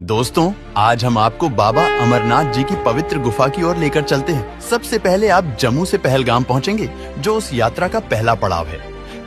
दोस्तों, आज हम आपको बाबा अमरनाथ जी की पवित्र गुफा की ओर लेकर चलते हैं। सबसे पहले आप जम्मू से पहलगाम पहुंचेंगे, जो उस यात्रा का पहला पड़ाव है।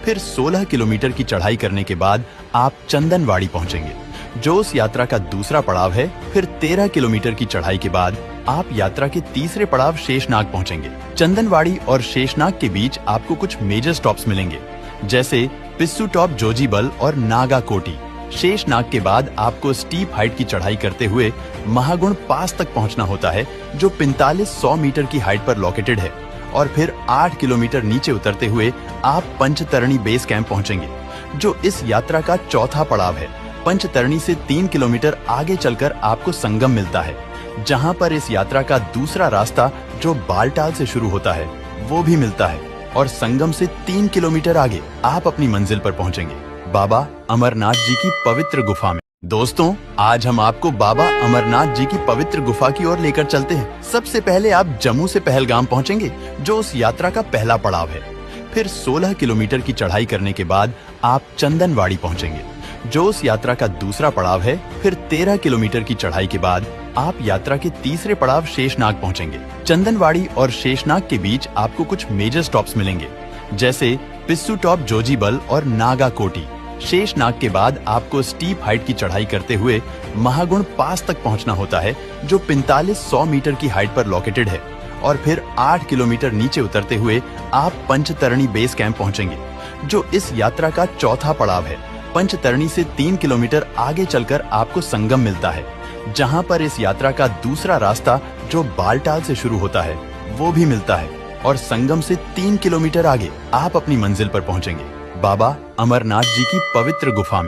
फिर 16 किलोमीटर की चढ़ाई करने के बाद आप चंदनवाड़ी पहुंचेंगे, जो उस यात्रा का दूसरा पड़ाव है। फिर 13 किलोमीटर की चढ़ाई के बाद आप यात्रा के तीसरे पड़ाव शेषनाग पहुंचेंगे। चंदनवाड़ी और शेषनाग के बीच आपको कुछ मेजर स्टॉप्स मिलेंगे, जैसे पिस्सू टॉप जोजीबल और नागा कोटी। शेषनाग के बाद आपको स्टीप हाइट की चढ़ाई करते हुए महागुण पास तक पहुंचना होता है, जो 4500 मीटर की हाइट पर लोकेटेड है। और फिर 8 किलोमीटर नीचे उतरते हुए आप पंचतरणी बेस कैंप पहुंचेंगे, जो इस यात्रा का चौथा पड़ाव है। पंचतरणी से 3 किलोमीटर आगे चलकर आपको संगम मिलता है, जहां पर इस यात्रा का दूसरा रास्ता, जो बालटाल से शुरू होता है, वो भी मिलता है। और संगम से 3 किलोमीटर आगे आप अपनी मंजिल पर पहुंचेंगे, बाबा अमरनाथ जी की पवित्र गुफा में। दोस्तों, आज हम आपको बाबा अमरनाथ जी की पवित्र गुफा की ओर लेकर चलते हैं। सबसे पहले आप जम्मू से पहलगाम पहुंचेंगे, जो उस यात्रा का पहला पड़ाव है। फिर 16 किलोमीटर की चढ़ाई करने के बाद आप चंदनवाड़ी पहुंचेंगे, जो उस यात्रा का दूसरा पड़ाव है। फिर 13 किलोमीटर की चढ़ाई के बाद आप यात्रा के तीसरे पड़ाव शेषनाग पहुंचेंगे। चंदनवाड़ी और शेषनाग के बीच आपको कुछ मेजर स्टॉप्स मिलेंगे, जैसे पिस्सू टॉप जोजीबल और नागा कोटी। शेषनाग के बाद आपको स्टीप हाइट की चढ़ाई करते हुए महागुण पास तक पहुंचना होता है, जो 4500 मीटर की हाइट पर लोकेटेड है। और फिर 8 किलोमीटर नीचे उतरते हुए आप पंचतरणी बेस कैंप पहुंचेंगे, जो इस यात्रा का चौथा पड़ाव है। पंचतरणी से 3 किलोमीटर आगे चलकर आपको संगम मिलता है, जहां पर इस यात्रा का दूसरा रास्ता, जो बालटाल से शुरू होता है, वो भी मिलता है। और संगम से 3 किलोमीटर आगे आप अपनी मंजिल पर पहुंचेंगे, बाबा अमरनाथ जी की पवित्र गुफा में।